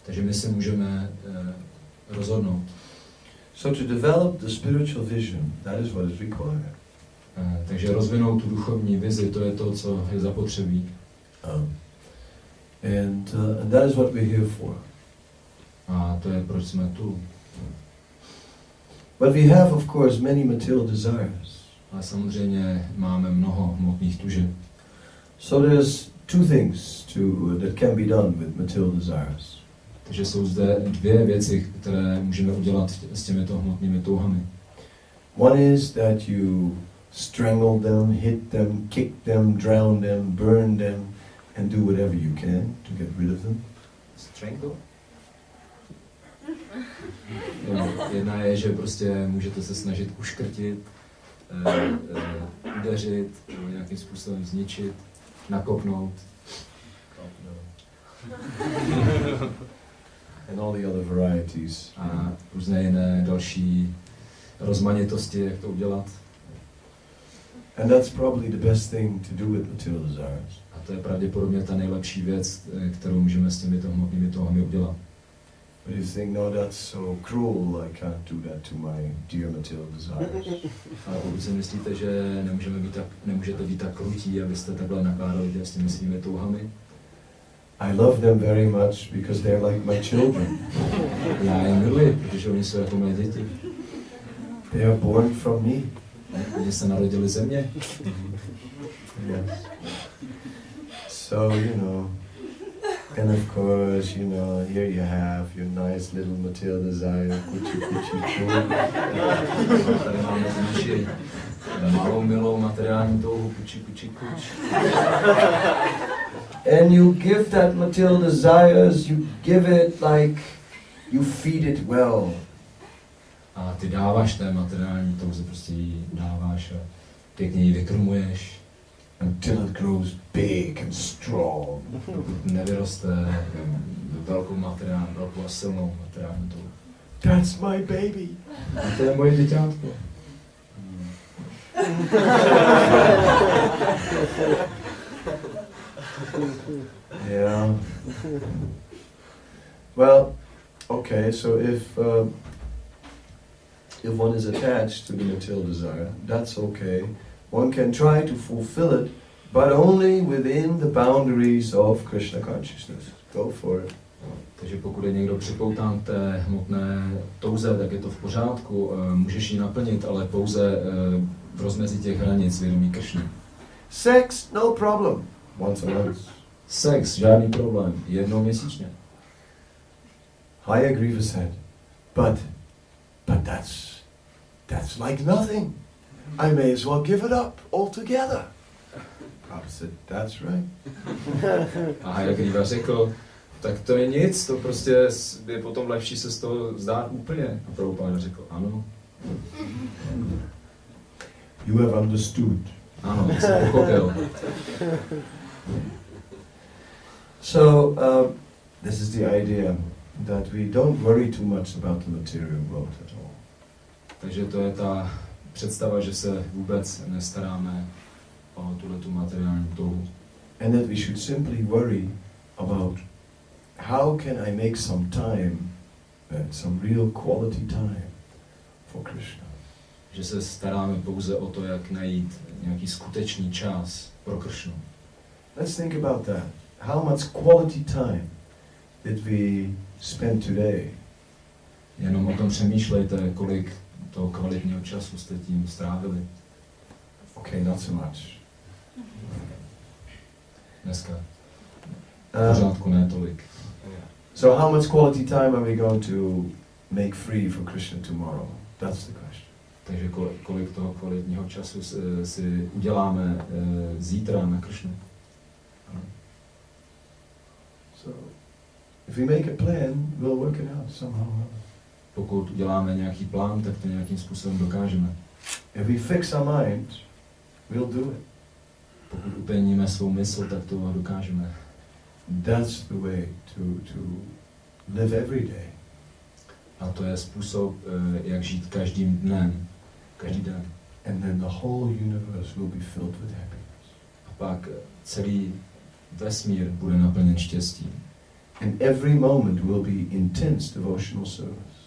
S3: Takže my si můžeme rozhodnout.
S1: So to develop the spiritual vision, that is what is required.
S3: Takže rozvinout tu duchovní vizi, to je to, co je zapotřebí.
S1: And that is what we're here for.
S3: A to je, proč jsme tu.
S1: But we have, of course, many material desires.
S3: Ale samozřejmě máme mnoho hmotných tužeb.
S1: So there's two things that can be done with material desires.
S3: Takže jsou zde dvě věci, které můžeme udělat s těmito hmotnými touhami.
S1: One is that you strangle them, hit them, kick them, drown them, burn them, and do whatever you can to get rid of them.
S3: Strangle? Jedna je, že prostě můžete se snažit uškrtit, udeřit, nějakým způsobem zničit, nakopnout.
S1: And all the other varieties.
S3: A různé jiné další rozmanitosti, jak to udělat.
S1: And that's probably the best thing to do with material desires.
S3: A to je pravděpodobně ta nejlepší věc, kterou můžeme s těmito hmotnými touhami udělat.
S1: But you think, no, that's so cruel, I can't do that to my dear material desires.
S3: Ale pokud si myslíte, že nemůžete být tak krutí, abyste takhle nakládali s těmi svými touhami,
S1: I love them very much because they're like my children.
S3: já je miluji, protože oni jsou jako mé děti.
S1: They are born from me.
S3: Oni se narodili ze mě.
S1: Yes. So, you know, and of course, you know, here you have your nice little material desire, kuchi kuchi kuchi.
S3: Tady máme tu naši malou milou materiální touhu, kuchi kuchi kuchi.
S1: And you give that material desires, you give it like you feed it well.
S3: A ty dáváš té materiální touze, prostě ji dáváš a pěkně ji vykrmuješ.
S1: Until it grows big and strong.
S3: Dokud nevyroste velkou a silnou materiální touhu.
S1: That's my baby.
S3: A to je moje děťátko.
S1: Yeah. Well, okay, so if one is attached to the material desire, that's okay. One can try to fulfill it, but only within the boundaries of Krishna consciousness. Go for it.
S3: Takže pokud je někdo připoután k té hmotné touze, tak je to v pořádku, můžeš ji naplnit, ale pouze v rozmezí těch hranic vědomí Krishny.
S1: Sex, no problem. Once a month.
S3: Sex, žádný problém, jednou měsíčně.
S1: I agree with that. But that's like nothing. I may as well give it up altogether. Prabhupada said, that's right.
S3: A Hayagriva řekl, tak to je nic, to prostě je potom lepší se z toho vzdát úplně. A Prabhupada řekl, ano.
S1: You have understood.
S3: Ano, jsem pochopil.
S1: So, this is the idea that we don't worry too much about the material world at all.
S3: Takže to je ta představa, že se vůbec nestaráme o tuhletu materiální touhu.
S1: And that we should simply worry about how can I make some time, some real quality time for Krishna.
S3: Že se staráme pouze o to, jak najít nějaký skutečný čas pro Krishnu.
S1: Let's think about that. How much quality time did we spend today?
S3: Jenom o tom přemýšlejte, kolik toho kvalitního času jste tím strávili.
S1: Okay, not so much.
S3: Dneska. V pořádku ne tolik.
S1: So how much quality time are we going to make free for Krishna tomorrow? That's the question.
S3: Takže kolik toho kvalitního času si uděláme zítra na Krishnu?
S1: So, if we make a plan, we'll work it out somehow.
S3: Pokud uděláme nějaký plán, tak to nějakým způsobem dokážeme.
S1: If we fix our mind, we'll do it.
S3: Pokud upevníme svou mysl, tak to dokážeme.
S1: That's the way to live every day.
S3: A to je způsob, jak žít každým dnem, každý den.
S1: And then the whole universe will be filled with happiness.
S3: A pak celý vesmír bude naplněn štěstím.
S1: And every moment will be intense devotional service.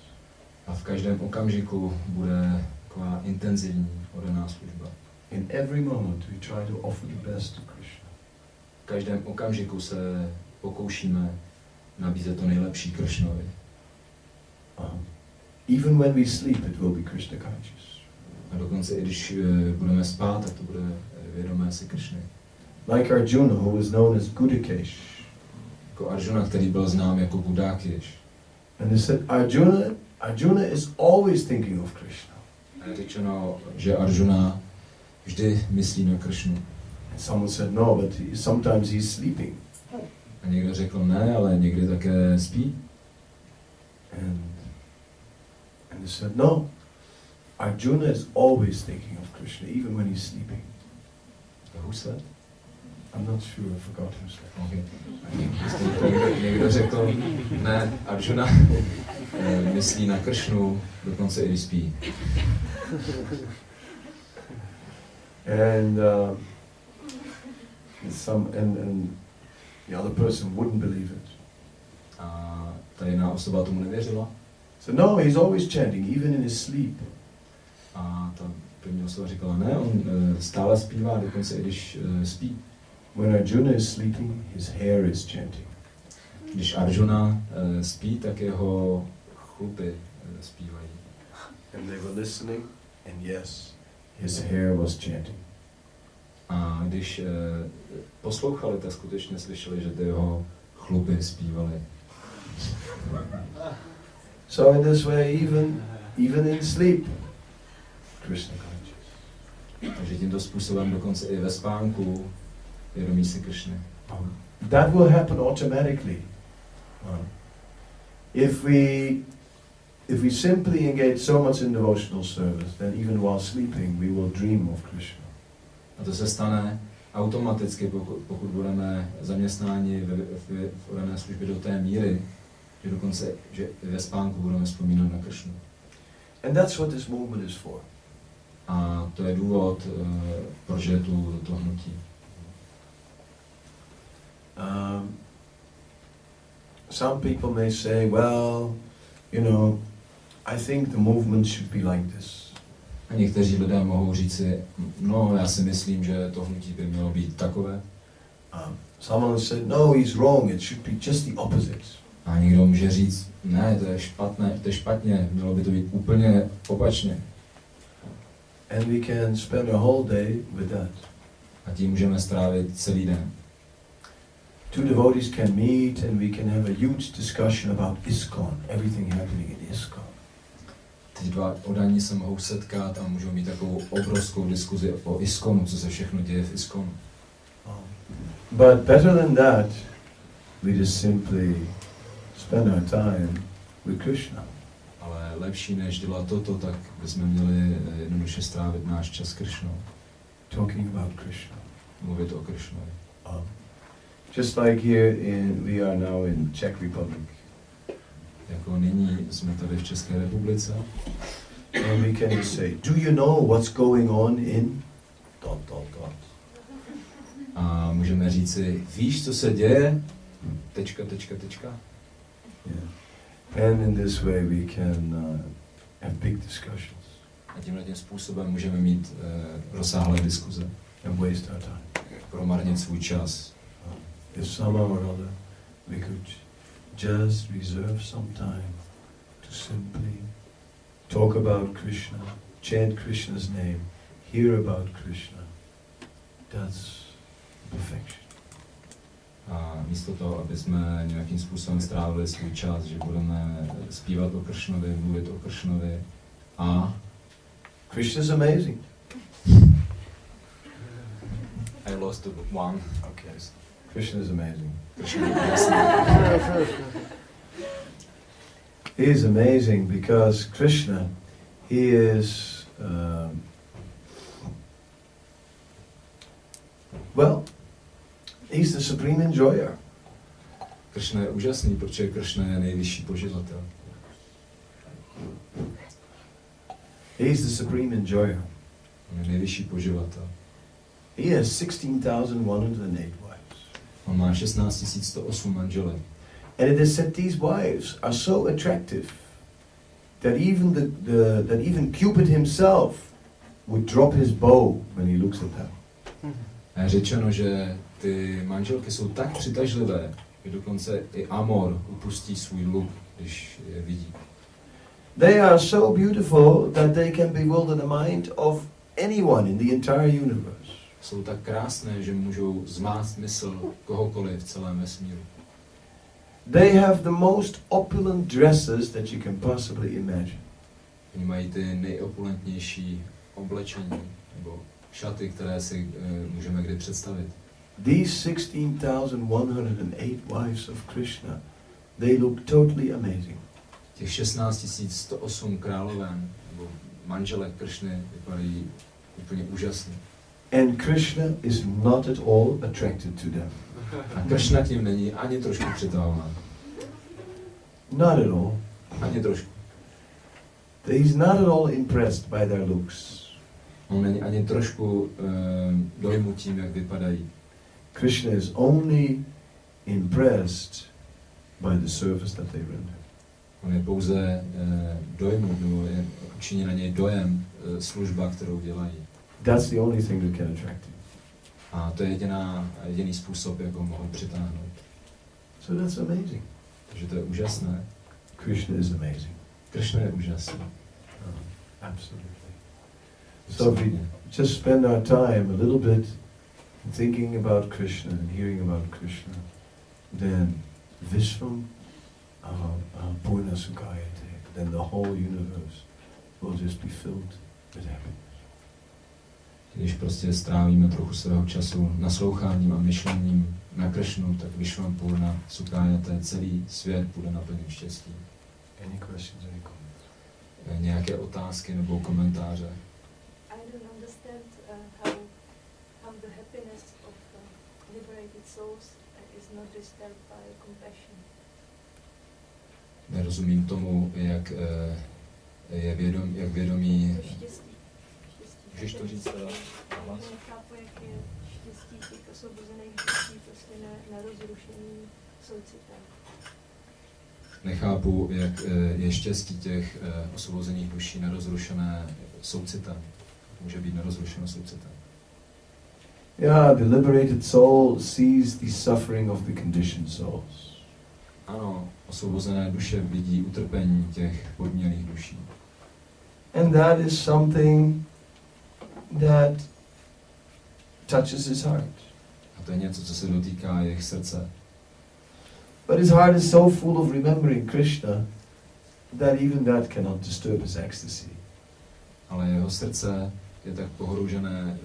S3: A v každém okamžiku bude taková intenzivní oddaná služba.
S1: In every moment we try to offer the best to Krishna.
S3: V každém okamžiku se pokoušíme nabízet to nejlepší Krishnovi.
S1: Even when we sleep, it will be Krishna conscious.
S3: A dokonce i když budeme spát, tak to bude vědomé si Krishny.
S1: Like Arjuna, who was known as Gudikesh.
S3: Jako Arjuna, který byl znám jako Budakesh.
S1: And they said, Arjuna is always thinking of Krishna.
S3: A je řečeno, že Arjuna vždy myslí na Krishnu.
S1: And someone said, no, but sometimes he's sleeping.
S3: A někdo řekl, ne, ale někdy také spí.
S1: And they said, no, Arjuna is always thinking of Krishna, even when he's sleeping.
S3: Who said?
S1: I'm not sure, I forgot who said.
S3: Okay. Někdo řekl, ne, Arjuna myslí na Krishnu, dokonce i když spí.
S1: And the other person wouldn't believe it.
S3: A ta jiná osoba tomu nevěřila.
S1: So no, he's always chanting, even in his sleep.
S3: A ta první osoba říkala, ne, on stále zpívá, dokonce i když spí.
S1: When Arjuna is sleeping, his hair is chanting.
S3: Když Arjuna spí, tak jeho chlupy zpívají.
S1: And they were listening, and yes, his hair was chanting.
S3: A když poslouchali, tak skutečně slyšeli, že ty jeho chlupy zpívaly.
S1: So in this way, even in sleep, Krishna conscious.
S3: Takže tímto způsobem dokonce i ve spánku vědomí si Krishny.
S1: That will happen automatically. If we simply engage so much in devotional service, then even while sleeping, we will dream of Krishna.
S3: A to se stane automaticky, pokud budeme zaměstnáni v oddané službě do té míry, že dokonce že ve spánku budeme vzpomínat na Krishnu.
S1: And that's what this movement is for.
S3: A to je důvod, proč je tu to hnutí.
S1: Some people may say, well, I think the movement should be like this.
S3: A někteří lidé mohou říci, no, já si myslím, že to hnutí by mělo být takové.
S1: Someone said, no, he's wrong, it should be just the opposite.
S3: A někdo může říct, ne, to je špatně, mělo by to být úplně opačně.
S1: And we can spend a whole day with that.
S3: A tím můžeme strávit celý den.
S1: Two devotees can meet and we can have a huge discussion about ISKCON, everything happening in ISKCON.
S3: Ty dva oddaní se mohou setkat a můžou mít takovou obrovskou diskuzi o ISKCONu, co se všechno děje v ISKCONu.
S1: But better than that, we just simply spend our time with Krishna.
S3: Ale lepší než dělat toto, tak bychom měli jednoduše strávit náš čas s Krishnou.
S1: Talking about Krishna.
S3: Mluvit o Krishnovi.
S1: Just like here we are now in Czech Republic.
S3: Jako nyní jsme tady v České republice.
S1: And we can just say, do you know what's going on in ...
S3: A můžeme říci, víš, co se děje? ...
S1: Yeah. And in this way we can have big discussions.
S3: A tímhle tím způsobem můžeme mít rozsáhlé diskuze.
S1: And waste our time.
S3: Promarnit svůj čas.
S1: If somehow or other we could just reserve some time to simply talk about Krishna, chant Krishna's name, hear about Krishna, that's perfection.
S3: A místo toho, aby jsme nějakým způsobem strávili svůj čas, že budeme zpívat o Krishnovi, mluvit o Krishnovi a...
S1: Krishna is amazing.
S3: I lost the one.
S1: Okay. Krishna is amazing. He is amazing because Krishna, he is, he's the supreme enjoyer.
S3: Krishna je úžasný, protože Krishna je nejvyšší poživatel.
S1: He is the supreme enjoyer.
S3: On je nejvyšší poživatel.
S1: He has 16,108 wives.
S3: On má 16 108 manželek.
S1: And it is said these wives are so attractive that even Cupid himself would drop his bow when he looks at them.
S3: A je řečeno, že ty manželky jsou tak přitažlivé, že dokonce i Amor upustí svůj luk, když je vidí.
S1: They are so beautiful that they can bewilder the mind of anyone in the entire universe.
S3: Jsou tak krásné, že můžou zmást mysl kohokoliv v celém vesmíru.
S1: They have the most opulent dresses that you can possibly imagine.
S3: Oni mají ty nejopulentnější oblečení nebo šaty, které si můžeme kdy představit.
S1: These 16,108 wives of Krishna, they look totally amazing.
S3: Těch 16 108 královen nebo manželek Krishny vypadají úplně úžasně.
S1: And Krishna is not at all attracted to them.
S3: A Krishna tím není ani trošku přitahován.
S1: Not at all.
S3: Ani trošku.
S1: He's not at all impressed by their looks.
S3: On není ani trošku dojmu tím, jak vypadají.
S1: Krishna is only impressed by the service that they render.
S3: On je pouze dojmu, nebo je učiní na něj dojem služba, kterou dělají.
S1: That's the only thing that can attract him.
S3: A to je jediný způsob, jak ho mohou přitáhnout.
S1: So that's amazing.
S3: Takže to je úžasné.
S1: Krishna is amazing.
S3: Krishna je úžasný.
S1: Absolutely. So if we just spend our time a little bit thinking about Krishna and hearing about Krishna, then Vishvam Purna Sukhayate, then the whole universe will just be filled with happiness.
S3: Když prostě strávíme trochu svého času nasloucháním a myšlením na Krishnu, tak Vishvam Purna Sukhayate, celý svět bude naplněn štěstím.
S1: Any questions, any comments?
S3: Nějaké otázky nebo komentáře?
S4: I don't understand how the happiness of liberated souls is not disturbed by compassion.
S3: Nerozumím tomu, jak vědomí... Můžeš to říct?
S4: Nechápu, jak je štěstí těch osvobozených duší prostě na rozrušení soucitem.
S3: Nechápu, jak je štěstí těch osvobozených duší nerozrušené soucitem. Může být nerozrušeno soucitem.
S1: Yeah, the liberated soul sees the suffering of the conditioned souls.
S3: Ano, osvobozené duše vidí utrpení těch podmělých duší.
S1: And that is something that touches his heart.
S3: A to je něco, co se dotýká jejich srdce.
S1: But his heart is so full of remembering Krishna that even that cannot disturb his ecstasy.
S3: Ale jeho srdce je tak pohroužené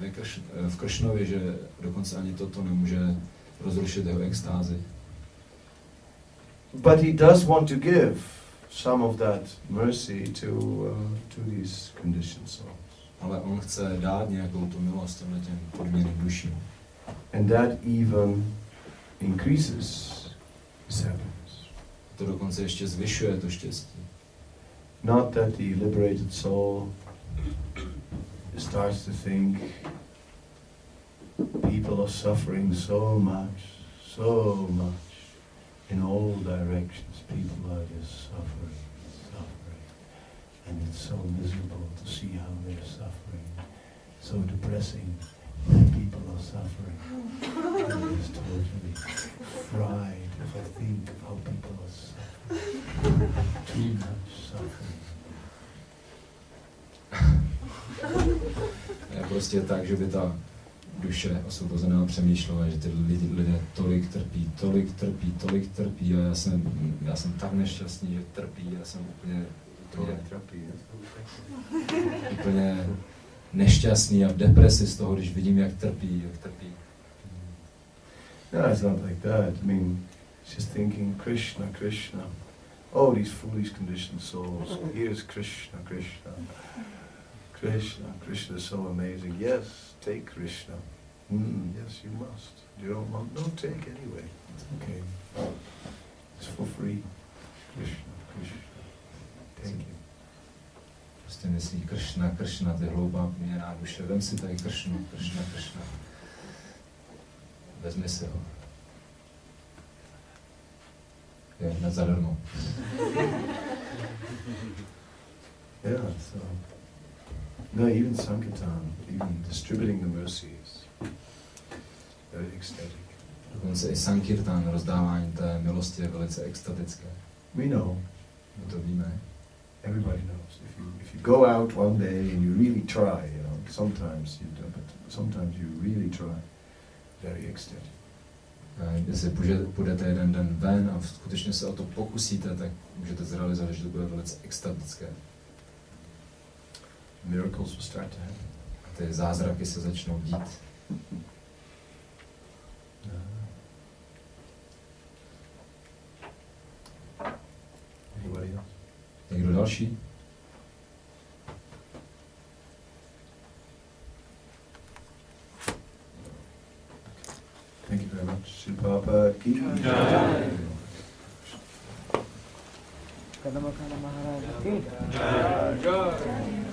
S3: v Kršnovi, že dokonce ani toto nemůže rozrušit jeho extázi.
S1: But he does want to give some of that mercy to these conditioned souls.
S3: Ale on chce dát nějakou tu milost těm podmíněným duším.
S1: And that even increases his happiness.
S3: To dokonce ještě zvyšuje to štěstí.
S1: Not that the liberated soul starts to think people are suffering so much in all directions. People are just suffering, and it's so miserable to see how they're suffering. So depressing that people are suffering. I'm just totally fried if I think of how people are suffering. Too much suffering.
S3: Je prostě tak, že by ta duše osvobozená přemýšlela, že ty lidé tolik trpí a já jsem tak nešťastný, že trpí, já jsem úplně nešťastný a v depresi z toho, když vidím, jak trpí.
S1: No, it's not like that. I mean, she's thinking, Krishna, Krishna. Oh, these foolish conditioned souls. Here's Krishna, Krishna. Krishna is so amazing. Yes, take Krishna. Yes, you must. You don't want? No, take anyway. It's okay. It's for free. Krishna, Krishna. Thank you.
S3: Prostě myslí Krishna, Krishna, ty hloupá měná duše. Vem si tady Krishna. Vezmi si ho. Je, na zadarmo.
S1: Yeah, so. No, even Sankirtan, even distributing the mercies, very ecstatic.
S3: Dokonce i Sankirtan, rozdávání té milosti je velice extatické.
S1: We know.
S3: My to víme.
S1: Everybody knows. If you go out one day and you really try, you know, sometimes you do, but sometimes you really try. Very ecstatic.
S3: Jestli půjdete jeden den ven a skutečně se o to pokusíte, tak můžete zrealizovat, že to bude velice extatické.
S1: Miracles will start to happen.
S3: Ty zázraky se začnou dít.
S1: Anybody else?
S3: Někdo další?
S1: Thank you very much. Bhagavad-gita.
S5: Kadamba Kanana Swami.